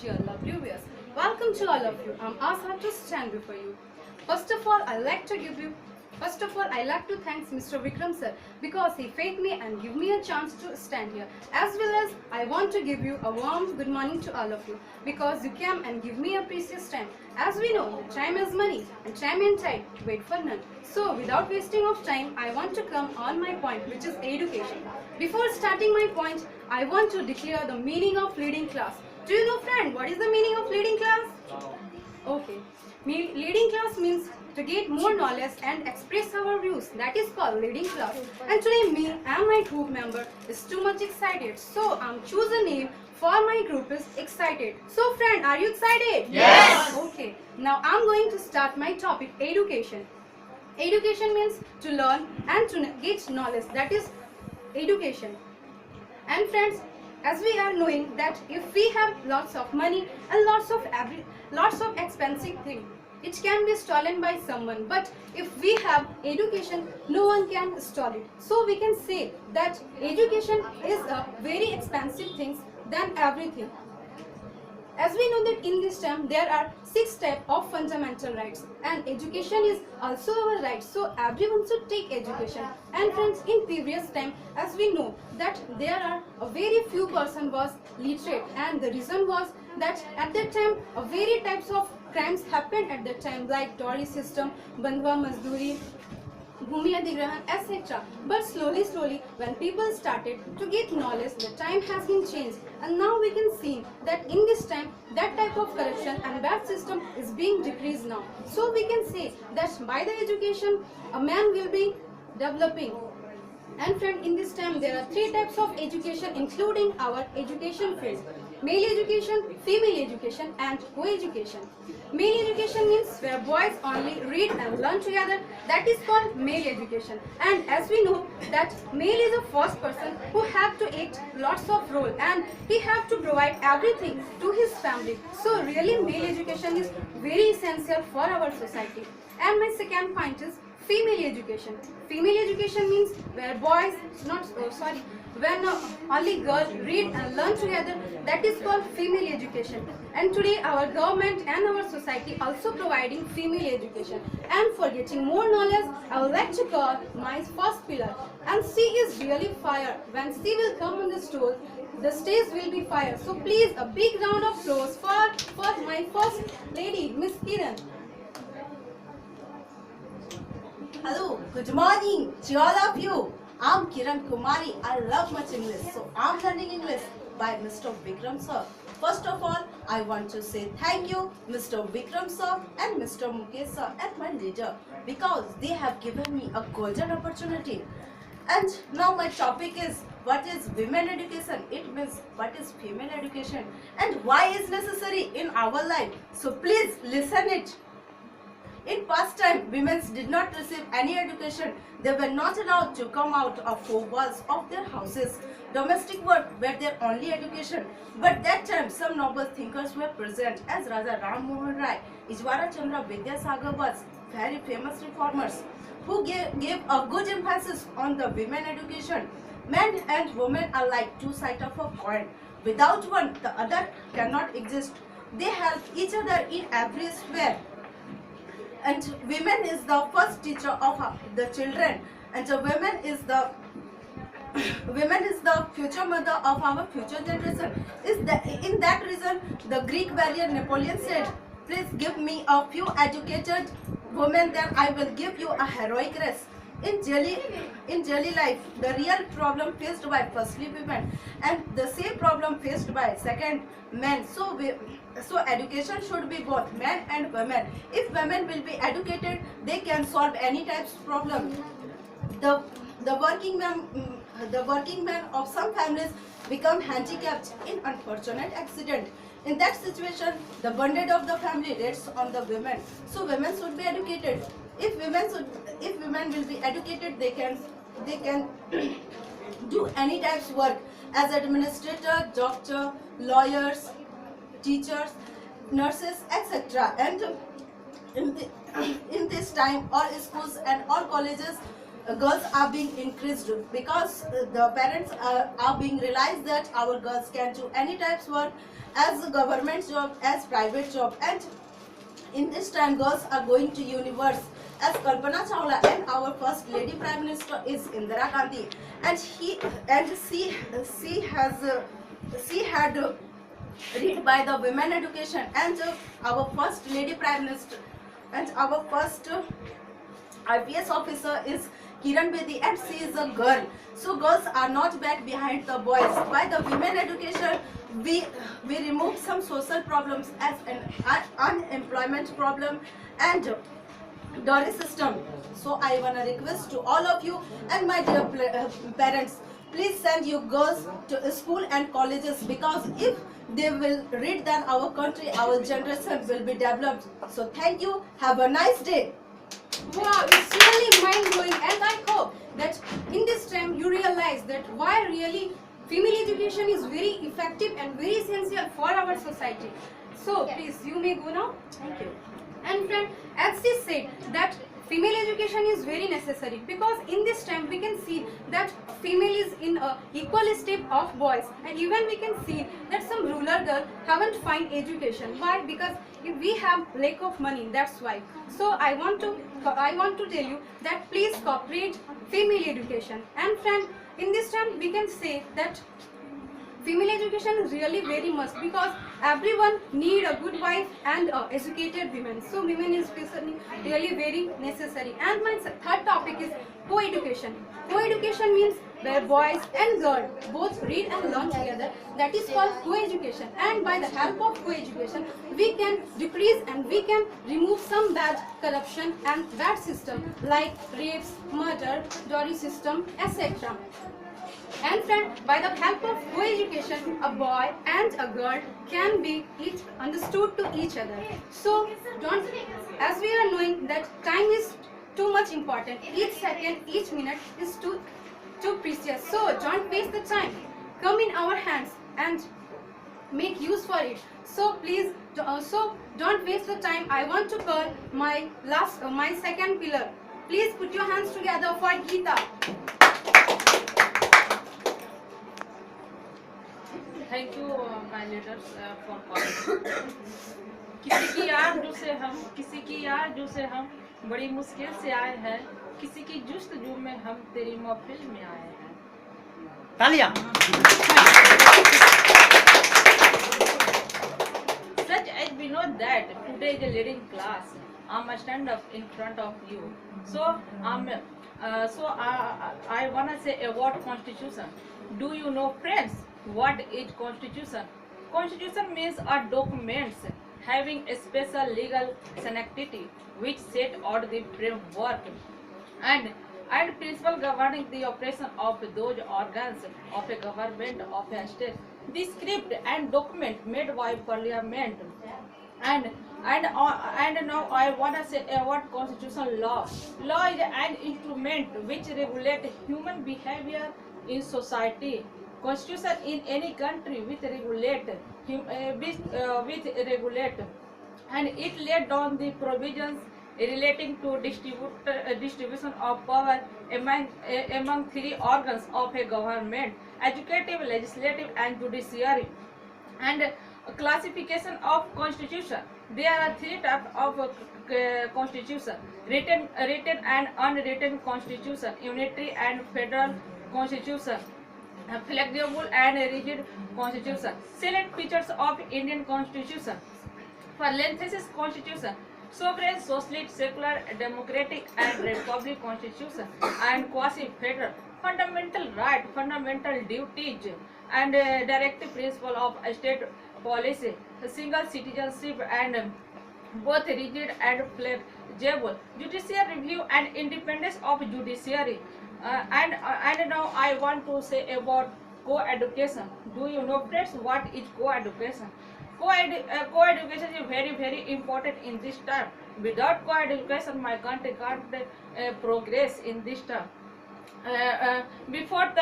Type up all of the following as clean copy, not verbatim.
dear lovely viewers. Welcome to all of you. I'm Asa to stand before you. First of all, I like to thank Mr. Vikram sir because he faith me and give me a chance to stand here. As well as I want to give you a warm good morning to all of you because you came and give me a precious time. As we know, time is money and time and tide wait for none. So without wasting of time, I want to come on my point, which is education. Before starting my point, I want to declare the meaning of leading class. Do you know, friend, what is the meaning of leading class? Okay. Leading class means to get more knowledge and express our views. That is called leading class. And today me and my group member is too much excited. So I'm choose a name for my group is excited. So friend, are you excited? Yes. Okay. Now I'm going to start my topic, education. Education means to learn and to get knowledge. That is education. And friends, as we are knowing that if we have lots of money and lots of expensive things, it can be stolen by someone. But if we have education, no one can steal it. So we can say that education is a very expensive thing than everything. As we know that in this term there are 6 types of fundamental rights and education is also our right, so everyone should take education. And friends, in previous time, as we know that there are a very few person was literate, and the reason was that at that time a very types of crimes happened at that time, like dowry system, bandhwa mazduri, Bhumi Adhigrahan, etc. But slowly, when people started to get knowledge, the time has been changed. And now we can see that in this time, that type of corruption and bad system is being decreased now. So we can say that by the education, a man will be developing. And friend, in this time, there are 3 types of education including our education field. Male education, female education and co-education. Male education means where boys only read and learn together. That is called male education. And as we know that male is the first person who have to act lots of role and he have to provide everything to his family. So really male education is very essential for our society. And my second point is female education. Female education means where boys, when only girls read and learn together, that is called female education. And today our government and our society also providing female education. And for getting more knowledge, I would like to call my first pillar. And she is really fire. When she will come on the stage will be fire. So please a big round of applause for my first lady, Miss Kiran. Hello, good morning to all of you. I'm Kiran Kumari. I love much English, so I'm learning English by Mr. Vikram sir. First of all, I want to say thank you, Mr. Vikram sir and Mr. Mukesh sir and my leader, because they have given me a golden opportunity. And now my topic is what is women education? It means what is female education and why is necessary in our life. So please listen it. In past time, women did not receive any education. They were not allowed to come out of 4 walls of their houses. Domestic work were their only education. But that time, some noble thinkers were present, as Raja Ram Mohan Rai, Ijwara Chandra Vidyasagar was very famous reformers who gave a good emphasis on the women education. Men and women are like 2 sides of a coin. Without one, the other cannot exist. They help each other in every sphere. And women is the first teacher of the children, and the women is the future mother of our future generation. In that reason, the Greek warrior Napoleon said, please give me a few educated women, then I will give you a heroic race. In daily life, the real problem faced by firstly women and the same problem faced by second men. So education should be both men and women. If women will be educated, they can solve any types of problem. The working men of some families become handicapped in unfortunate accident. In that situation, the burden of the family rests on the women. So women should be educated. If women will be educated, they can do any types of work as administrator, doctor, lawyers, teachers, nurses, etc. And in this time, all schools and all colleges girls are being increased because the parents are being realized that our girls can do any types work as a government job, as private job, and in this time girls are going to universe as Kalpana Chawla, and our first lady prime minister is Indira Gandhi, and she had read by the women education, and our first lady prime minister and our first IPS officer is Kiran Bedi, and she is a girl. So girls are not back behind the boys. By the women education, we remove some social problems as an unemployment problem and dowry system. So I wanna request to all of you and my dear parents, please send your girls to school and colleges, because if they will read, then our country, our generation will be developed. So thank you. Have a nice day. Wow, it's really mind-blowing, and I hope that in this time you realize that why really female education is very effective and very essential for our society. So please, you may go now. Thank you. And friend, as she said that female education is very necessary, because in this time we can see that female is in a equal step of boys, and even we can see that some rural girl haven't find education. Why? Because if we have lack of money, that's why. So I want to tell you that please cooperate female education. And friend, in this time we can say that female education is really very must, because everyone need a good wife and educated women. So women education is really very necessary. And my third topic is co-education. Co-education means where boys and girls both read and learn together. That is called co-education. And by the help of co-education, we can decrease and we can remove some bad corruption and bad system like rapes, murder, dowry system, etc. And friend, by the help of co-education, a boy and a girl can be each understood to each other. So don't, as we are knowing that time is too much important. Each second, each minute is too precious. So don't waste the time. Come in our hands and make use for it. So please, so don't waste the time. I want to call my second pillar. Please put your hands together for Geeta. Thank you my leaders for calling. किसी की आरज़ू से हम बड़ी मुश्किल से आए हैं, किसी की जुस्तजू में हम तेरी महफिल में आए हैं। तालियां। Such as we know that today is a leading class, I'm a stand up in front of you. So I wanna say about Constitution. Do you know, friends, what is Constitution? Constitution means a document having a special legal sanctity which set out the framework and principle governing the operation of those organs of a government of a state. The script and document made by Parliament. And now I wanna say about constitutional law. Law is an instrument which regulates human behavior in society. Constitution in any country with regulate and it laid down the provisions relating to distribution of power among three organs of a government: executive, legislative, and judiciary. And classification of constitution. There are three types of constitution: written and unwritten constitution, unitary and federal constitution, flexible and rigid constitution. Select features of Indian constitution. Parenthesis constitution: sovereign, socialist, secular, democratic, and republic constitution, and quasi-federal. Fundamental right, fundamental duties, and directive principle of state policy. Single citizenship and both rigid and flexible. Judicial review and independence of judiciary. And now I want to say about co-education. Do you know, friends, what is co-education? Co-education is very, very important in this time. Without co-education, my country can't progress in this time. before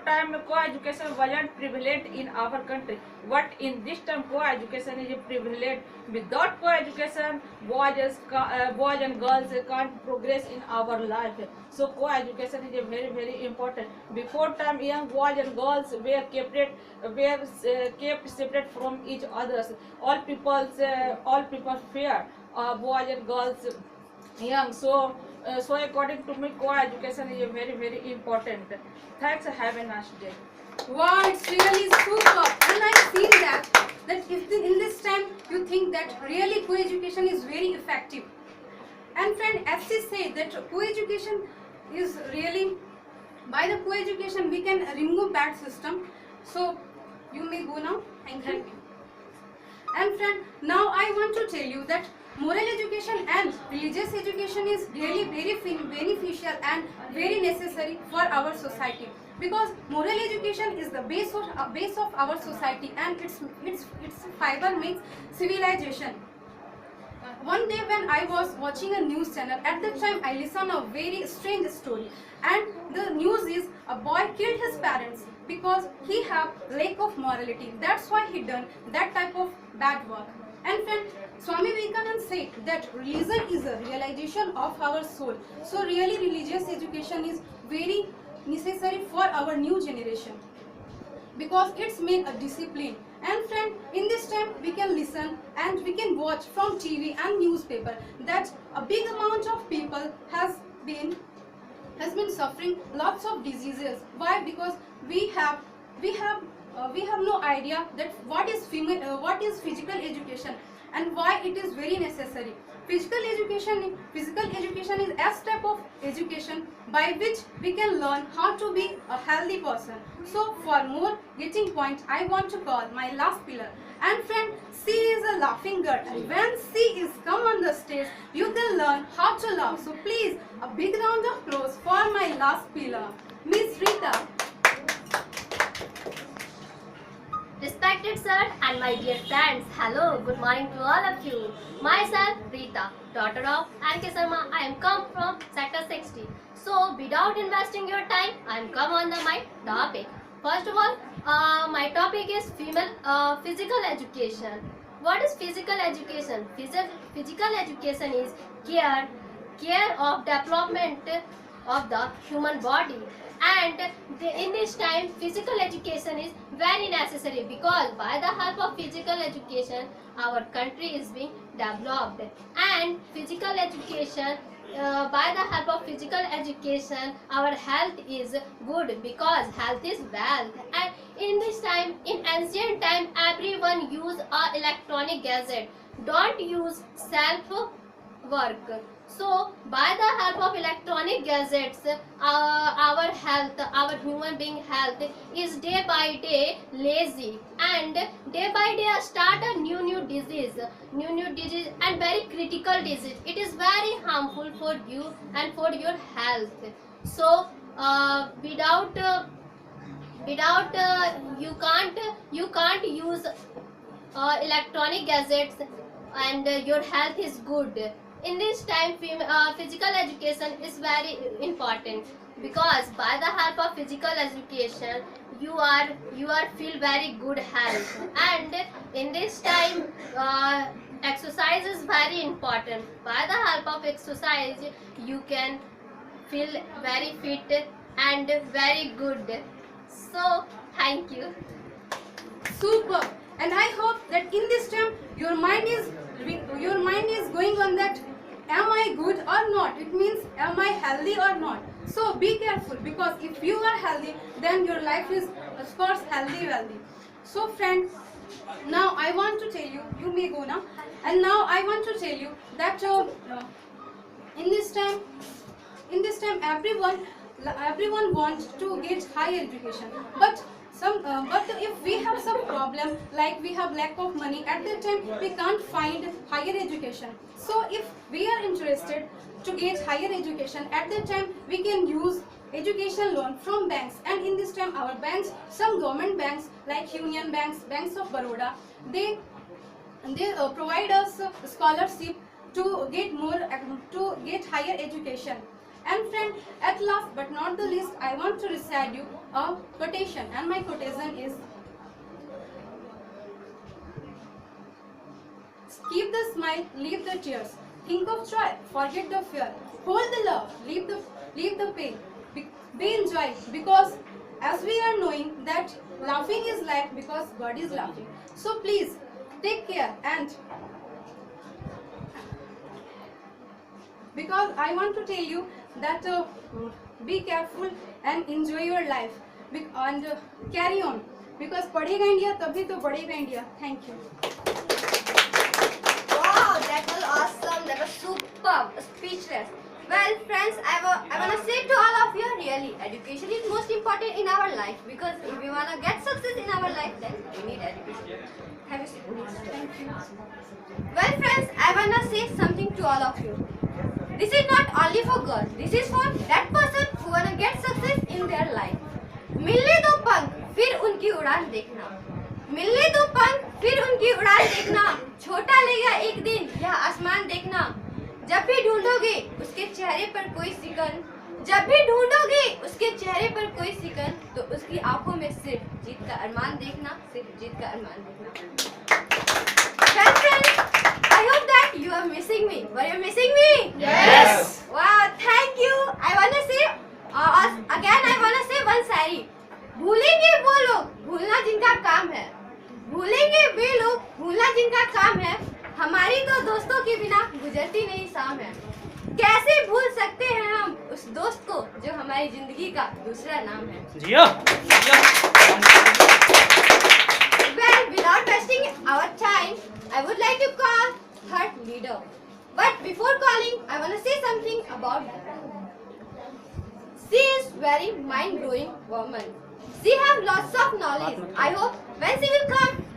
time co-education wasn't prevalent in our country, but in this time co-education is prevalent. Without co-education, boys and girls can't progress in our life. So co-education is a very important. Before time, young boys and girls were kept separate from each others. All people fear boys and girls young. So according to me, co-education is a very important. Thanks. Have a nice day. Wow, it's really super. And I've seen that if in this time you think that really co-education is very effective. And friend, as she said that co-education is really, by the co-education we can remove bad system. So you may go now. Thank you. And friend, now I want to tell you that moral education and religious education is really very beneficial and very necessary for our society, because moral education is the base of our society, and its fiber makes civilization. One day when I was watching a news channel, at that time I listened a very strange story, and the news is a boy killed his parents because he have lack of morality. That's why he done that type of bad work. And friend, Swami Vivekananda said that religion is a realization of our soul. So really religious education is very necessary for our new generation, because it's made a discipline. And friend, in this time we can listen and we can watch from TV and newspaper that a big amount of people has been suffering lots of diseases. Why? Because we have no idea that what is physical education and why it is very necessary. Physical education is a step of education by which we can learn how to be a healthy person. So for more getting point, I want to call my last pillar. And friend, she is a laughing girl, and when she is come on the stage, you can learn how to laugh. So please, a big round of applause for my last pillar, Miss Rita. Respected sir and my dear friends, hello, good morning to all of you. Myself, Rita, daughter of Anke Sharma. I am come from sector 60. So, without investing your time, I am come on my topic. First of all, my topic is physical education. What is physical education? Physical education is care of development of the human body, and in this time physical education is very necessary, because by the help of physical education our country is being developed. And physical education, by the help of physical education our health is good, because health is wealth. And in this time, in ancient time, everyone use a electronic gadget, don't use self work. So by the help of electronic gadgets, our health, our human being health is day by day lazy, and day by day start a new disease and very critical disease. It is very harmful for you and for your health. So without you can't use electronic gadgets, and your health is good. In this time physical education is very important, because by the help of physical education you are feel very good health. And in this time exercise is very important. By the help of exercise you can feel very fit and very good. So thank you. Super. And I hope that in this time your mind is going on that, am I good or not? It means, am I healthy or not? So be careful, because if you are healthy, then your life is of course healthy, wealthy. So friend, now I want to tell you, you may go now. And now I want to tell you that in this time everyone wants to get higher education, but if we have some problem, like we have lack of money, at that time we can't find higher education. So if we are interested to get higher education, at that time we can use education loan from banks. And in this time our banks, some government banks like Union Banks, Banks of Baroda, they provide us scholarship to get higher education. And friend, at last but not the least, I want to recite you a quotation, and my quotation is: keep the smile, leave the tears. Think of joy, forget the fear. Hold the love, leave the pain. Be in joy, because as we are knowing that laughing is life, because God is laughing. So please take care, and because I want to tell you that be careful and enjoy your life, and carry on, because पढ़ेगा India तभी तो बढ़ेगा India. Thank you. Wow, that was awesome. That was superb. Speechless. Well, friends, I want to say to all of you, really, education is most important in our life, because if we want to get success in our life, then we need education. Have you seen this? Thank you. Well, friends, I want to say something to all of you. This is not only for girls. This is for that person who want to get success in their life. मिलने दो पंख, फिर उनकी उड़ान देखना. मिलने दो पंख, फिर उनकी उड़ान देखना. छोटा लेगा एक दिन यह आसमान देखना. जब भी ढूंढोगे उसके चेहरे पर कोई सिकन, जब भी ढूंढोगे उसके चेहरे पर कोई सिकन, तो उसकी आंखों में सिर्फ जीत का अरमान देखना, सिर्फ जीत का अरमान देखना. Well, friends, I hope that you are missing me. Were you missing me? Yes. Wow, thank you. I wanna say again. I wanna say one शायरी. भूलेंगे वो लोग भूलना जिनका काम है, भूलेंगे वे लोग भूलना जिनका काम है. हमारी तो दोस्तों के बिना गुजरती नहीं शाम है. कैसे भूल सकते हैं हम उस दोस्त को जो हमारी जिंदगी का दूसरा नाम है. जिया. Well, without wasting our time, I would like to call her leader. But before calling, I want to say something about her. She is very mind-blowing woman. She have lots of knowledge. I hope when she will come,